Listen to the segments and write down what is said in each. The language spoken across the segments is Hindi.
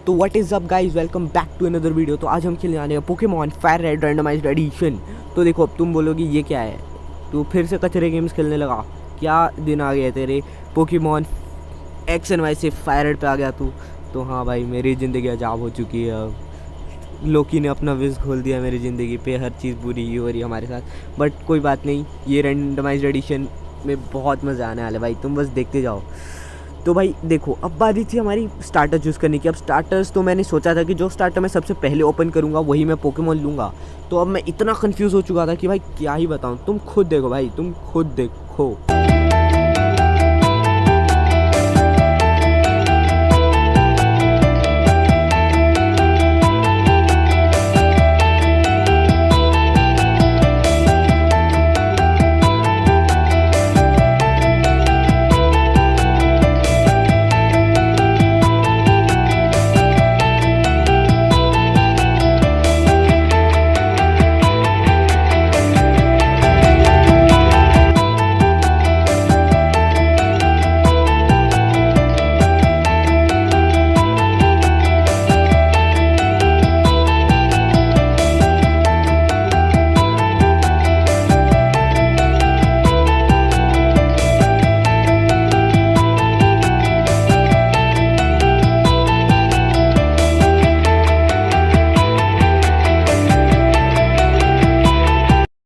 तो what is up guys, welcome back to another video. तो आज हम खेलने वाले हैं Pokemon Fire Red randomized edition. तो देखो, अब तुम बोलोगे ये क्या है, तो फिर से कचरे गेम्स खेलने लगा, क्या दिन आ गया तेरे। पोकेमॉन एक्स एंड वाई से फायर रेड पे आ गया तू। तो हाँ भाई, मेरी ज़िंदगी अजाब हो चुकी है। अब लोकी ने अपना विज़ खोल दिया मेरी ज़िंदगी पे, हर चीज़ बुरी ही हो रही है हमारे साथ। बट कोई बात नहीं, ये रैंडमाइज्ड एडिशन में बहुत मज़ा आने वाला है भाई, तुम बस देखते जाओ। तो भाई देखो, अब बारी थी हमारी स्टार्टर चूज़ करने की। अब स्टार्टर्स तो मैंने सोचा था कि जो स्टार्टर मैं सबसे पहले ओपन करूँगा वही मैं पोकेमॉन लूँगा। तो अब मैं इतना कंफ्यूज हो चुका था कि भाई क्या ही बताऊँ, तुम खुद देखो भाई, तुम खुद देखो।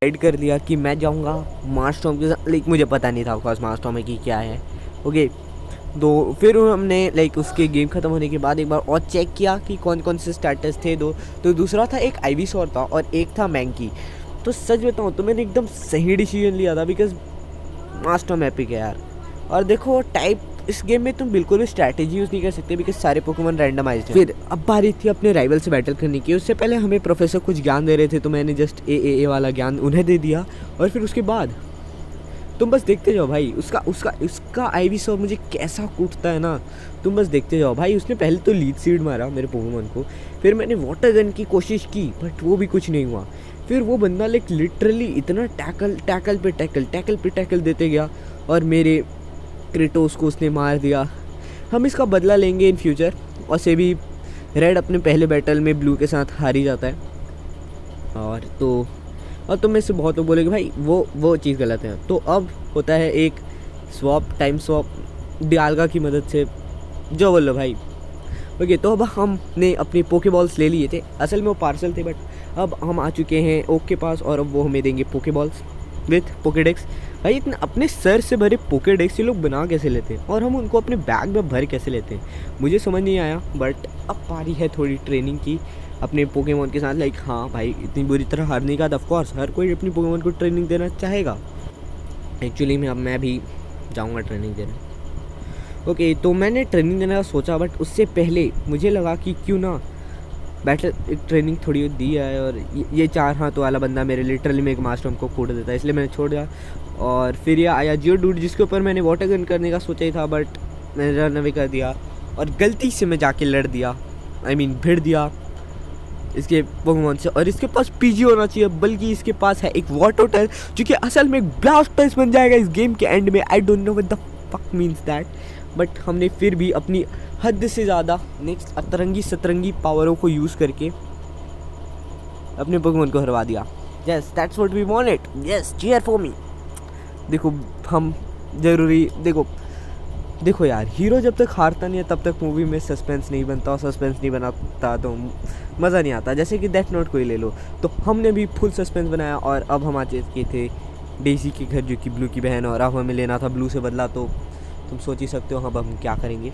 डिसाइड कर लिया कि मैं जाऊंगा मार्सटॉर्म के साथ। लाइक मुझे पता नहीं था ऑफकोर्स मार्सटॉर्म में कि क्या है। ओके, तो फिर हमने लाइक उसके गेम ख़त्म होने के बाद एक बार और चेक किया कि कौन कौन से स्टार्टर्स थे। दो तो दूसरा था एक आइवीसॉर था और एक था मैंकी। तो सच बताऊँ तो मैंने एकदम सही डिसीजन लिया था, बिकॉज मार्सटॉर्म एपिक है यार। और देखो, टाइप इस गेम में तुम बिल्कुल भी स्ट्रैटेजी यूज़ नहीं कर सकते, बिकॉज सारे पोकेमॉन रैंडमाइज्ड हैं। फिर अब बारी थी अपने राइवल से बैटल करने की। उससे पहले हमें प्रोफेसर कुछ ज्ञान दे रहे थे, तो मैंने जस्ट ए वाला ज्ञान उन्हें दे दिया। और फिर उसके बाद तुम बस देखते जाओ भाई, उसका आइवीसॉर मुझे कैसा कूटता है ना, तुम बस देखते जाओ भाई। उसने पहले तो लीड सीड मारा मेरे पोकेमॉन को, फिर मैंने वाटर गन की कोशिश की बट वो भी कुछ नहीं हुआ। फिर वो बंदा लाइक लिटरली इतना टैकल पे टैकल देते गया और मेरे क्रेटोस को उसने मार दिया। हम इसका बदला लेंगे इन फ्यूचर। और से भी रेड अपने पहले बैटल में ब्लू के साथ हार ही जाता है। और तुम में से बहुत लोग बोलेंगे भाई वो चीज़ गलत है। तो अब होता है एक टाइम स्वॉप डियालगा की मदद से, जो बोलो भाई। ओके, तो अब हमने अपने पोकेबॉल्स ले लिए थे। असल में वो पार्सल थे, बट अब हम आ चुके हैं ओक के पास और अब वो हमें देंगे पोकेबॉल्स विथ पोकेडेक्स। भाई इतना अपने सर से भरे पोकेडेक्स ये लोग बना कैसे लेते हैं और हम उनको अपने बैग में भर कैसे लेते हैं, मुझे समझ नहीं आया। बट अब पारी है थोड़ी ट्रेनिंग की अपने पोकेमॉन के साथ। लाइक हाँ भाई, इतनी बुरी तरह हारने का ऑफकोर्स हर कोई अपनी पोकेमॉन को ट्रेनिंग देना चाहेगा। एक्चुअली में अब मैं भी जाऊँगा ट्रेनिंग देने। ओके, तो मैंने ट्रेनिंग देने का सोचा, बट उससे पहले मुझे लगा कि क्यों ना बैटल एक ट्रेनिंग थोड़ी दी है। और ये 4 हाथों वाला बंदा मेरे लिटरली में एक मास्टर्म को कूट देता है, इसलिए मैंने छोड़ दिया। और फिर ये आया जियो डूड, जिसके ऊपर मैंने वाटर गन करने का सोचा ही था, बट मैंने रन अवे कर दिया और गलती से मैं जाके लड़ दिया, भिड़ दिया इसके पोकेमॉन से। और इसके पास पीजी होना चाहिए, बल्कि इसके पास है एक वाटोटर, जो कि असल में ब्लास्टर्स बन जाएगा इस गेम के एंड में। I don't know what the fuck means that, but हमने फिर भी अपनी हद से ज़्यादा नेक्स्ट सतरंगी पावरों को यूज़ करके अपने पोकेमॉन को हरवा दिया। Yes, that's what we wanted. Yes, cheer for me. देखो, हम ज़रूरी देखो यार, हीरो जब तक हारता नहीं है तब तक मूवी में सस्पेंस नहीं बनता, और सस्पेंस नहीं बनाता तो मज़ा नहीं आता। जैसे कि डेथ नोट को ही ले लो, तो हमने भी फुल सस्पेंस बनाया। और अब हम आ चुके थे डेजी के घर, जो कि ब्लू की बहन, और अब हमें लेना था ब्लू से बदला। तो तुम सोच ही सकते हो अब हम क्या करेंगे।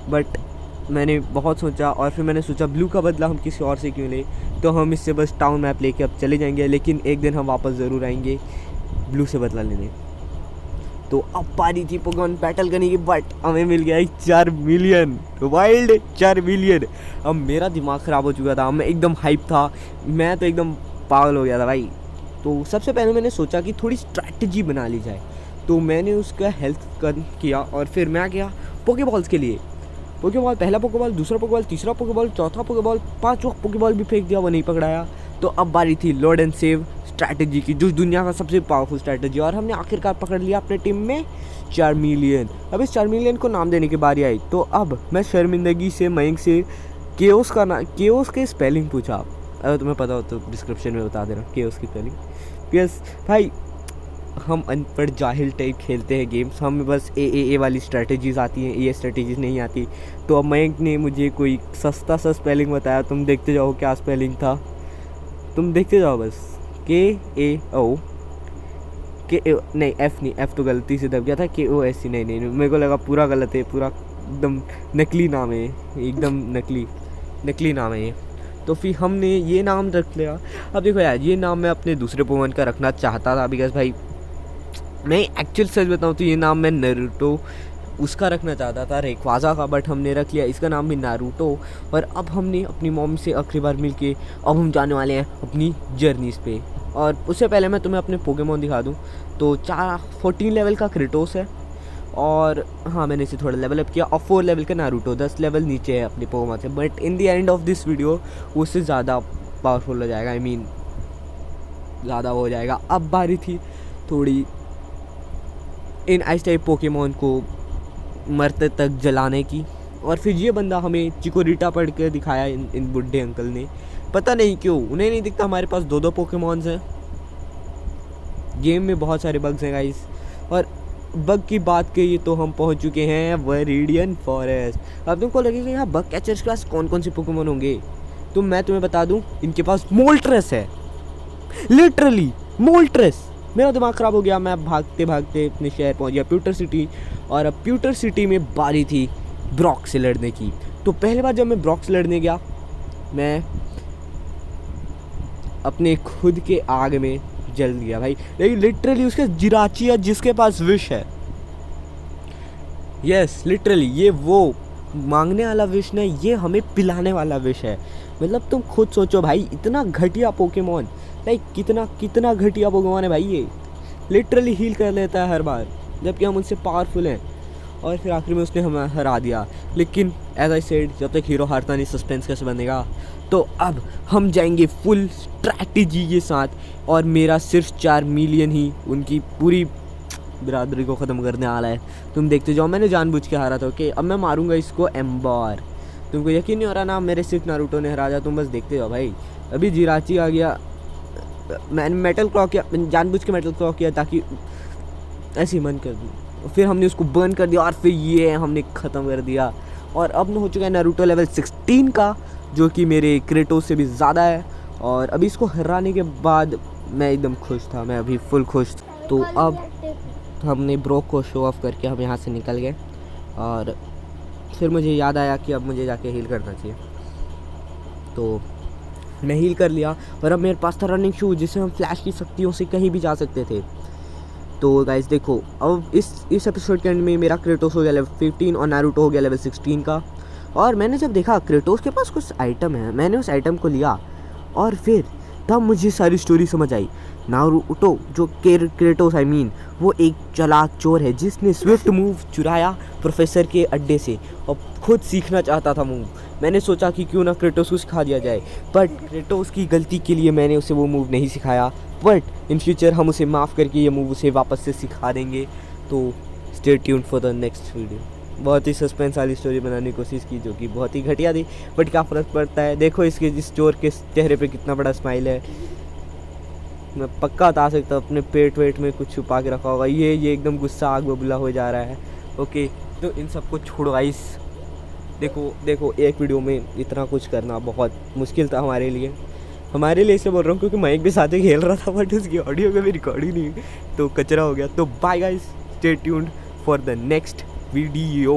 बट मैंने बहुत सोचा और फिर मैंने सोचा ब्लू का बदला हम किसी और से क्यों ले, तो हम इससे बस टाउन मैप लेके अब चले जाएंगे। लेकिन एक दिन हम वापस ज़रूर आएंगे ब्लू से बदला लेने। तो अब पारी थी पोकेमॉन बैटल करने की, बट हमें मिल गया 4 मिलियन वाइल्ड 4 मिलियन। अब मेरा दिमाग ख़राब हो चुका था, मैं एकदम हाइप था, मैं तो एकदम पागल हो गया था भाई। तो सबसे पहले मैंने सोचा कि थोड़ी स्ट्रैटेजी बना ली जाए, तो मैंने उसका हेल्थ कम किया और फिर मैं गया पोकेबॉल्स के लिए। पोकेबॉल, पहला पोकेबॉल, दूसरा पोकेबॉल, तीसरा पोकेबॉल, चौथा पोकेबॉल, 5वां पोकेबॉल भी फेंक दिया, वो नहीं पकड़ाया। तो अब बारी थी लोड एंड सेव स्ट्रैटेजी की, जो दुनिया का सबसे पावरफुल स्ट्रैटेजी। और हमने आखिरकार पकड़ लिया अपने टीम में 4 मिलियन। अब इस 4 मिलियन को नाम देने की बारी आई। तो अब मैं शर्मिंदगी से मयंक से केओस का ना, केओस के स्पेलिंग पूछा आप, अगर तुम्हें पता हो तो डिस्क्रिप्शन में बता देना केओस की स्पेलिंग। यस भाई, हम अनपढ़ जाहिल टाइप खेलते हैं गेम्स, हमें बस ए वाली स्ट्रेटजीज़ आती हैं, ये स्ट्रेटजीज़ नहीं आती। तो अब मयंक ने मुझे कोई सस्ता सा स्पेलिंग बताया, तुम देखते जाओ क्या स्पेलिंग था, तुम देखते जाओ बस। KAO नहीं, एफ नहीं, एफ तो गलती से दब गया था, KOSC नहीं, मेरे को लगा पूरा गलत है, पूरा एकदम नकली नाम है, एकदम नकली नाम है ये। तो फिर हमने ये नाम रख लिया। अब देखो यार, ये नाम मैं अपने दूसरे पोकेमॉन का रखना चाहता था, बिकॉज भाई मैं एक्चुअल सच बताऊँ तो ये नाम मैं नारुतो उसका रखना चाहता था, रेक्वाजा का, बट हमने रख लिया इसका नाम भी नारुतो। और अब हमने अपनी मॉम से आखिरी बार मिलके अब हम जाने वाले हैं अपनी जर्नीज़ पे। और उससे पहले मैं तुम्हें अपने पोकेमॉन दिखा दूँ तो 14 लेवल का क्रेटोस है, और हाँ मैंने इसे थोड़ा लेवल अप किया, और 4 लेवल का नारुतो 10 लेवल नीचे है अपने पोकेमॉन से। But in the end of this video उससे ज़्यादा पावरफुल हो जाएगा, ज़्यादा हो जाएगा। अब बारी थी थोड़ी इन आइस टाइप पोकेमॉन को मरते तक जलाने की, और फिर ये बंदा हमें चिकोरिटा पढ़ के दिखाया इन बुढ़े अंकल ने। पता नहीं क्यों उन्हें नहीं दिखता हमारे पास 2 पोकेमॉन्स हैं। गेम में बहुत सारे बग्स हैं गाइस, और बग की बात करिए तो हम पहुंच चुके हैं वरीडियन फॉरेस्ट। अब तुमको लगेगा यहाँ बग कैचर्स के पास कौन कौन से पोकेमॉन होंगे, तो मैं तुम्हें बता दूं इनके पास मोल्ट्रेस है, लिटरली मोल्ट्रेस। मेरा दिमाग ख़राब हो गया, मैं भागते भागते अपने शहर पहुंच गया प्यूटर सिटी, और अब प्यूटर सिटी में बारी थी ब्रॉक से लड़ने की। तो पहली बार जब मैं ब्रॉक से लड़ने गया, मैं अपने खुद के आग में जल गया भाई। लेकिन लिटरली उसके जिराची है जिसके पास विश है, यस लिटरली ये वो मांगने वाला विश नहीं, ये हमें पिलाने वाला विश है। मतलब तुम खुद सोचो भाई, इतना घटिया पोकेमॉन, लाइक कितना घटिया पोकेमॉन है भाई। ये लिटरली हील कर लेता है हर बार, जबकि हम उनसे पावरफुल हैं, और फिर आखिर में उसने हमें हरा दिया। लेकिन एज आई सेड, जब तक हीरो हारता नहीं सस्पेंस कैसे बनेगा। तो अब हम जाएंगे फुल स्ट्रैटेजी के साथ, और मेरा सिर्फ 4 मिलियन ही उनकी पूरी बिरादरी को ख़त्म करने वाला है। तुम देखते जाओ, मैंने जानबूझ के हारा था। ओके, अब मैं मारूंगा इसको एम्बर। तुमको यकीन नहीं हो रहा ना, मेरे सिर्फ नारुतो ने हरा दिया, तुम बस देखते जाओ भाई। अभी जिराची आ गया, मैंने मेटल क्लॉक किया, जानबूझ के मेटल क्लॉक किया ताकि ऐसे ही मन कर दूँ। फिर हमने उसको बर्न कर दिया, और फिर ये हमने ख़त्म कर दिया। और अब हो चुका है नारुतो लेवल 16 का, जो कि मेरे क्रेटोस से भी ज़्यादा है। और अभी इसको हराने के बाद मैं एकदम खुश था, मैं अभी फुल खुश था। तो अब हमने ब्रोक को शो ऑफ करके हम यहाँ से निकल गए, और फिर मुझे याद आया कि अब मुझे जाके हील करना चाहिए। तो मैं हील कर लिया, और अब मेरे पास था रनिंग शूज, जिससे हम फ्लैश की शक्तियों से कहीं भी जा सकते थे। तो गाइस देखो, अब इस एपिसोड के एंड में मेरा क्रेटोस हो गया लेवल 15 और नारुतो हो गया लेवल 16 का। और मैंने जब देखा क्रेटोस के पास कुछ आइटम है, मैंने उस आइटम को लिया, और फिर तब मुझे सारी स्टोरी समझ आई। नारुतो जो क्रेटोस वो एक चालाक चोर है, जिसने स्विफ्ट मूव चुराया प्रोफेसर के अड्डे से, और खुद सीखना चाहता था मूव। मैंने सोचा कि क्यों ना क्रेटोस को सिखा दिया जाए, बट क्रेटोस की गलती के लिए मैंने उसे वो मूव नहीं सिखाया। बट इन फ्यूचर हम उसे माफ़ करके ये मूव उसे वापस से सिखा देंगे। तो stay tuned for the next video. बहुत ही सस्पेंस वाली स्टोरी बनाने की कोशिश की, जो कि बहुत ही घटिया थी, बट क्या फ़र्क पड़ता है। देखो इसके इस चोर के चेहरे पे कितना बड़ा स्माइल है। मैं पक्का बता सकता हूँ अपने पेट वेट में कुछ छुपा के रखा होगा। ये एकदम गुस्सा आग बबूला हो जा रहा है। ओके, तो इन सबको छोड़ो गाइस। देखो एक वीडियो में इतना कुछ करना बहुत मुश्किल था हमारे लिए इसलिए बोल रहा हूँ क्योंकि माइक भी साथ ही खेल रहा था, बट उसकी ऑडियो कभी रिकॉर्ड ही नहीं, तो कचरा हो गया। तो bye guys, stay tuned for the next video.